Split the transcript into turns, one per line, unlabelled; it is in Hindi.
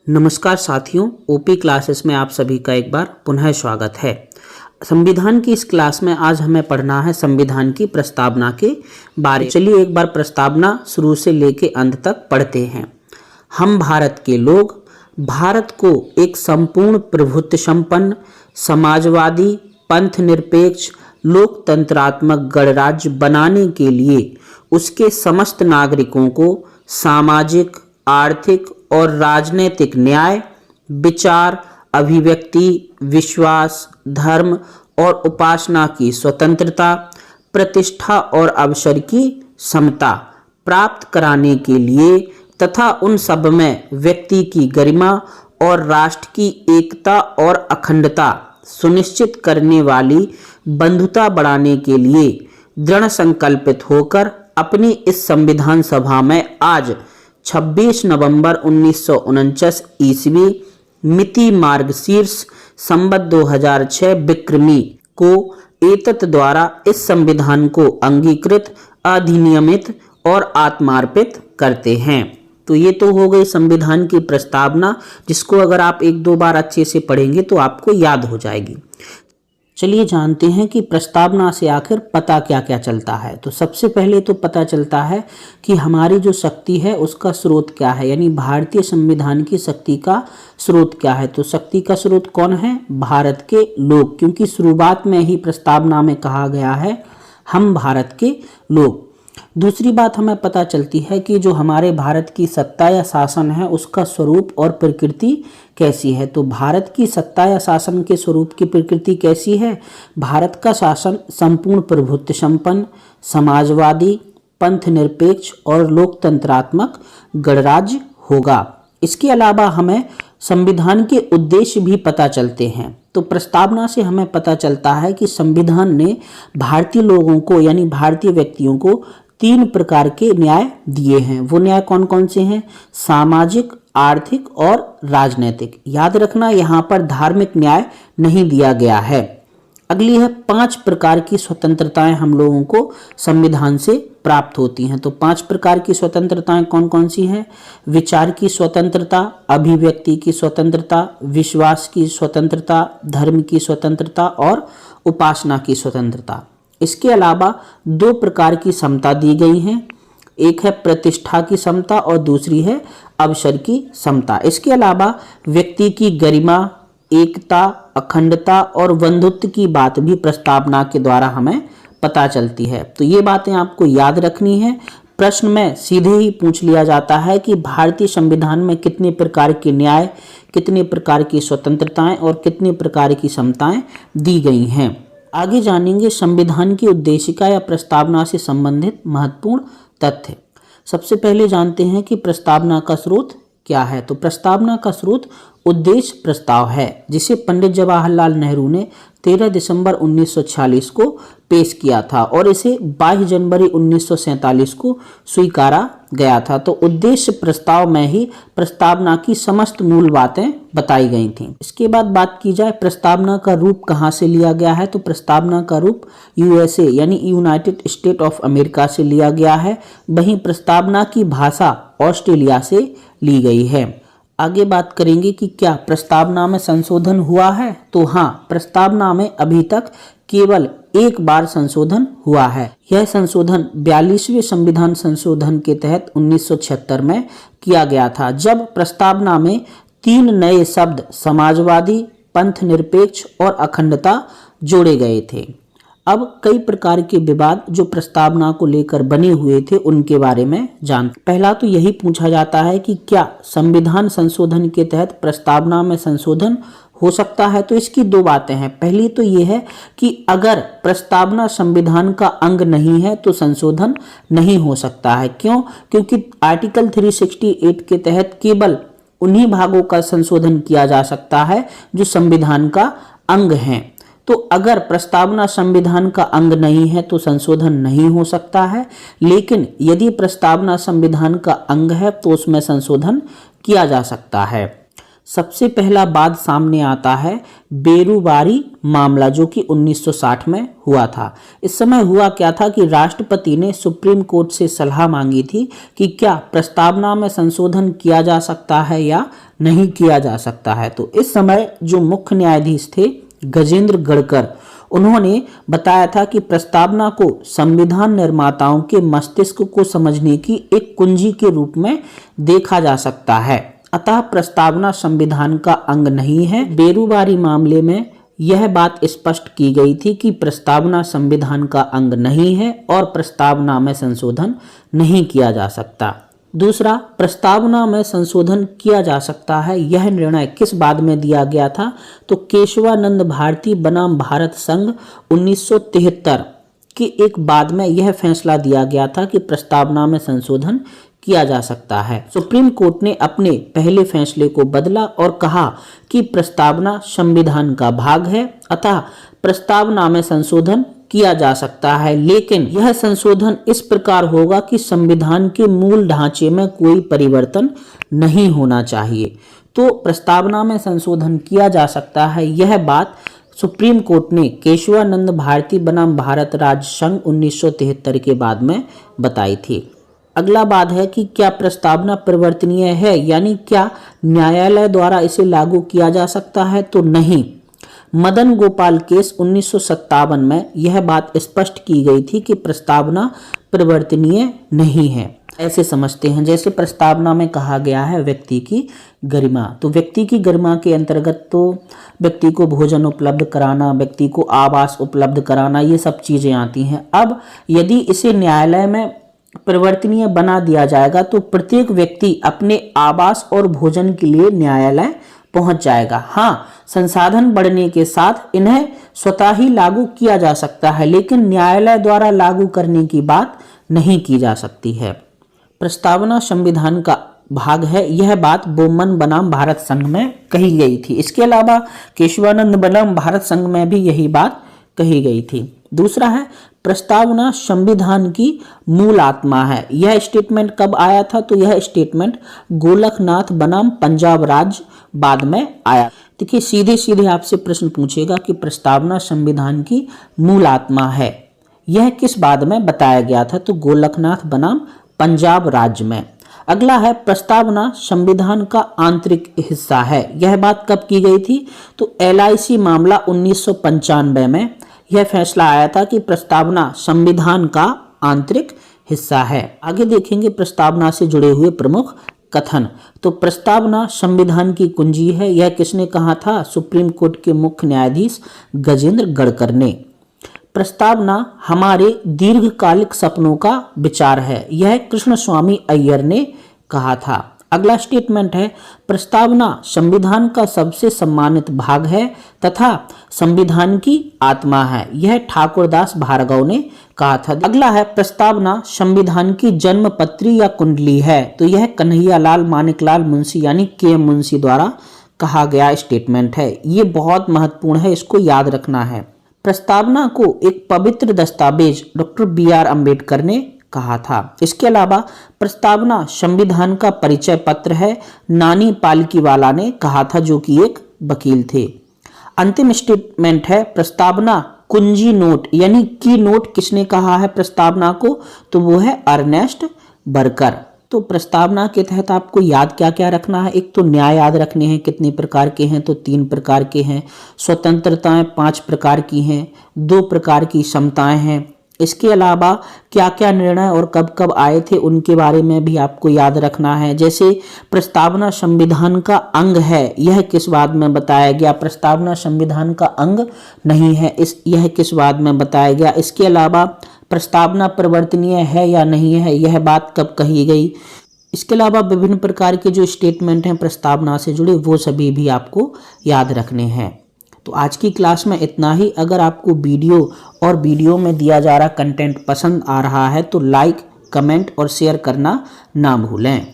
नमस्कार साथियों, ओपी क्लासेस में आप सभी का एक बार पुनः स्वागत है। संविधान की इस क्लास में आज हमें पढ़ना है संविधान की प्रस्तावना के बारे में। चलिए एक बार प्रस्तावना शुरू से लेके अंत तक पढ़ते हैं। हम भारत के लोग भारत को एक संपूर्ण प्रभुत्व संपन्न समाजवादी पंथ निरपेक्ष लोकतंत्रात्मक गणराज्य बनाने के लिए उसके समस्त नागरिकों को सामाजिक, आर्थिक और राजनीतिक न्याय, विचार, अभिव्यक्ति, विश्वास, धर्म और उपासना की स्वतंत्रता, प्रतिष्ठा और अवसर की समता प्राप्त कराने के लिए तथा उन सब में व्यक्ति की गरिमा और राष्ट्र की एकता और अखंडता सुनिश्चित करने वाली बंधुता बढ़ाने के लिए दृढ़ संकल्पित होकर अपनी इस संविधान सभा में आज 26 नवंबर 1949 ईस्वी मिति मार्गशीर्ष संवत 2006 विक्रमी को एतत् द्वारा इस संविधान को अंगीकृत, अधिनियमित और आत्मार्पित करते हैं। तो ये तो हो गई संविधान की प्रस्तावना, जिसको अगर आप एक दो बार अच्छे से पढ़ेंगे तो आपको याद हो जाएगी। चलिए जानते हैं कि प्रस्तावना से आखिर पता क्या क्या चलता है। तो सबसे पहले तो पता चलता है कि हमारी जो शक्ति है उसका स्रोत क्या है, यानी भारतीय संविधान की शक्ति का स्रोत क्या है। तो शक्ति का स्रोत कौन है? भारत के लोग, क्योंकि शुरुआत में ही प्रस्तावना में कहा गया है हम भारत के लोग। दूसरी बात हमें पता चलती है कि जो हमारे भारत की सत्ता या शासन है उसका स्वरूप और प्रकृति कैसी है। तो भारत की सत्ता या शासन के स्वरूप की प्रकृति कैसी है? भारत का शासन संपूर्ण प्रभुत्व संपन्न समाजवादी पंथ निरपेक्ष और लोकतंत्रात्मक गणराज्य होगा। इसके अलावा हमें संविधान के उद्देश्य भी पता चलते हैं। तो प्रस्तावना से हमें पता चलता है कि संविधान ने भारतीय लोगों को यानी भारतीय व्यक्तियों को 3 प्रकार के न्याय दिए हैं। वो न्याय कौन कौन से हैं? सामाजिक, आर्थिक और राजनीतिक। याद रखना, यहाँ पर धार्मिक न्याय नहीं दिया गया है। अगली है 5 प्रकार की स्वतंत्रताएं हम लोगों को संविधान से प्राप्त होती हैं। तो 5 प्रकार की स्वतंत्रताएं कौन कौन सी हैं? विचार की स्वतंत्रता, अभिव्यक्ति की स्वतंत्रता, विश्वास की स्वतंत्रता, धर्म की स्वतंत्रता और उपासना की स्वतंत्रता। इसके अलावा 2 प्रकार की समता दी गई हैं। एक है प्रतिष्ठा की समता और दूसरी है अवसर की समता। इसके अलावा व्यक्ति की गरिमा, एकता, अखंडता और बंधुत्व की बात भी प्रस्तावना के द्वारा हमें पता चलती है। तो ये बातें आपको याद रखनी है। प्रश्न में सीधे ही पूछ लिया जाता है कि भारतीय संविधान में कितने प्रकार के न्याय, कितने प्रकार की स्वतंत्रताएं और कितने प्रकार की समताएं दी गई हैं। आगे जानेंगे संविधान की उद्देशिका या प्रस्तावना से संबंधित महत्वपूर्ण तथ्य। सबसे पहले जानते हैं कि प्रस्तावना का स्रोत क्या है। तो प्रस्तावना का स्रोत उद्देश्य प्रस्ताव है, जिसे पंडित जवाहरलाल नेहरू ने 13 दिसंबर 1946 को पेश किया था और इसे 22 जनवरी 1947 को स्वीकारा गया था। तो उद्देश्य प्रस्ताव में ही प्रस्तावना की समस्त मूल बातें बताई गई थीं। इसके बाद बात की जाए प्रस्तावना का रूप कहाँ से लिया गया है। तो प्रस्तावना का रूप यूएसए यानी यूनाइटेड स्टेट ऑफ अमेरिका से लिया गया है। वहीं प्रस्तावना की भाषा ऑस्ट्रेलिया से ली गई है। आगे बात करेंगे कि क्या प्रस्तावना में संशोधन हुआ है। तो हाँ, प्रस्तावना में अभी तक केवल एक बार संशोधन हुआ है। यह संशोधन 42वें संविधान संशोधन के तहत 1976 में किया गया था, जब प्रस्तावना में 3 नए शब्द समाजवादी, पंथ निरपेक्ष और अखंडता जोड़े गए थे। अब कई प्रकार के विवाद जो प्रस्तावना को लेकर बने हुए थे उनके बारे में जानते। पहला तो यही पूछा जाता है कि क्या संविधान संशोधन के तहत प्रस्तावना में संशोधन हो सकता है। तो इसकी 2 बातें हैं। पहली तो ये है कि अगर प्रस्तावना संविधान का अंग नहीं है तो संशोधन नहीं हो सकता है। क्यों? क्योंकि आर्टिकल 368 के तहत केवल उन्हीं भागों का संशोधन किया जा सकता है जो संविधान का अंग हैं। तो अगर प्रस्तावना संविधान का अंग नहीं है तो संशोधन नहीं हो सकता है, लेकिन यदि प्रस्तावना संविधान का अंग है तो उसमें संशोधन किया जा सकता है। सबसे पहला बाद सामने आता है बेरुबारी मामला, जो कि 1960 में हुआ था। इस समय हुआ क्या था कि राष्ट्रपति ने सुप्रीम कोर्ट से सलाह मांगी थी कि क्या प्रस्तावना में संशोधन किया जा सकता है या नहीं किया जा सकता है। तो इस समय जो मुख्य न्यायाधीश थे गजेंद्र गड़कर, उन्होंने बताया था कि प्रस्तावना को संविधान निर्माताओं के मस्तिष्क को समझने की एक कुंजी के रूप में देखा जा सकता है, अतः प्रस्तावना संविधान का अंग नहीं है। बेरुबारी मामले में यह बात स्पष्ट की गई थी कि प्रस्तावना संविधान का अंग नहीं है और प्रस्तावना में संशोधन नहीं किया जा सकता। दूसरा, प्रस्तावना में संशोधन किया जा सकता है, यह निर्णय किस बाद में दिया गया था? तो केशवानंद भारती बनाम भारत संघ 1973 के एक बाद में यह फैसला दिया गया था कि प्रस्तावना में संशोधन किया जा सकता है। सुप्रीम कोर्ट ने अपने पहले फैसले को बदला और कहा कि प्रस्तावना संविधान का भाग है, अतः प्रस्तावना में संशोधन किया जा सकता है, लेकिन यह संशोधन इस प्रकार होगा कि संविधान के मूल ढांचे में कोई परिवर्तन नहीं होना चाहिए। तो प्रस्तावना में संशोधन किया जा सकता है, यह बात सुप्रीम कोर्ट ने केशवानंद भारती बनाम भारत राज्य संघ 1973 के बाद में बताई थी। अगला बात है कि क्या प्रस्तावना परिवर्तनीय है, यानी क्या न्यायालय द्वारा इसे लागू किया जा सकता है? तो नहीं। मदन गोपाल केस 1957 में यह बात स्पष्ट की गई थी कि प्रस्तावना परिवर्तनीय नहीं है। ऐसे समझते हैं जैसे प्रस्तावना में कहा गया है व्यक्ति की गरिमा, तो व्यक्ति की गरिमा के अंतर्गत तो व्यक्ति को भोजन उपलब्ध कराना, व्यक्ति को आवास उपलब्ध कराना, ये सब चीजें आती हैं। अब यदि इसे न्यायालय में परिवर्तनीय बना दिया जाएगा तो प्रत्येक व्यक्ति अपने आवास और भोजन के लिए न्यायालय पहुंच जाएगा। हाँ, संसाधन बढ़ने के साथ इन्हें स्वतः ही लागू किया जा सकता है, लेकिन न्यायालय द्वारा लागू करने की बात नहीं की जा सकती है। प्रस्तावना संविधान का भाग है, यह बात बोमन बनाम भारत संघ में कही गई थी। इसके अलावा केशवानंद बनाम भारत संघ में भी यही बात कही गई थी। दूसरा है, प्रस्तावना संविधान की मूल आत्मा है। यह स्टेटमेंट कब आया था? तो यह स्टेटमेंट गोलकनाथ बनाम पंजाब राज्य बाद में आया। देखिए, सीधे सीधे आपसे प्रश्न पूछेगा कि प्रस्तावना संविधान की मूल आत्मा है, यह किस बाद में बताया गया था? तो गोलकनाथ बनाम पंजाब राज्य में। अगला है, प्रस्तावना संविधान का आंतरिक हिस्सा है। यह बात कब की गई थी? तो LIC मामला 1995 में यह फैसला आया था कि प्रस्तावना संविधान का आंतरिक हिस्सा है। आगे देखेंगे प्रस्तावना से जुड़े हुए प्रमुख कथन। तो प्रस्तावना संविधान की कुंजी है, यह किसने कहा था? सुप्रीम कोर्ट के मुख्य न्यायाधीश गजेंद्र गड़कर ने। प्रस्तावना हमारे दीर्घकालिक सपनों का विचार है, यह कृष्णस्वामी अय्यर ने कहा था। अगला स्टेटमेंट है, प्रस्तावना संविधान का सबसे सम्मानित भाग है तथा संविधान की आत्मा है, यह ठाकुरदास भार्गव ने कहा था। अगला है, प्रस्तावना संविधान की जन्म पत्री या कुंडली है, तो यह कन्हैयालाल मानिकलाल मुंशी यानी KM मुंशी द्वारा कहा गया स्टेटमेंट है। ये बहुत महत्वपूर्ण है, इसको याद रखना है। प्रस्तावना को एक पवित्र दस्तावेज डॉक्टर BR अम्बेडकर ने कहा था। इसके अलावा प्रस्तावना संविधान का परिचय पत्र है, नानी पालकीवाला ने कहा था, जो कि एक वकील थे। अंतिम स्टेटमेंट है, प्रस्तावना कुंजी नोट यानी की नोट किसने कहा है प्रस्तावना को? तो वो है अर्नेस्ट बर्कर। तो प्रस्तावना के तहत आपको याद क्या क्या रखना है? एक तो न्याय याद रखने हैं, कितने प्रकार के हैं? तो 3 प्रकार के हैं। स्वतंत्रताएं 5 प्रकार की हैं, 2 प्रकार की समताएं हैं। इसके अलावा क्या क्या निर्णय और कब कब आए थे उनके बारे में भी आपको याद रखना है। जैसे प्रस्तावना संविधान का अंग है, यह किस बाद में बताया गया? प्रस्तावना संविधान का अंग नहीं है, यह किस बाद में बताया गया? इसके अलावा प्रस्तावना परिवर्तनीय है या नहीं है, यह बात कब कही गई? इसके अलावा विभिन्न प्रकार के जो स्टेटमेंट हैं प्रस्तावना से जुड़े, वो सभी भी आपको याद रखने हैं। तो आज की क्लास में इतना ही। अगर आपको वीडियो में दिया जा रहा कंटेंट पसंद आ रहा है तो लाइक, कमेंट और शेयर करना ना भूलें।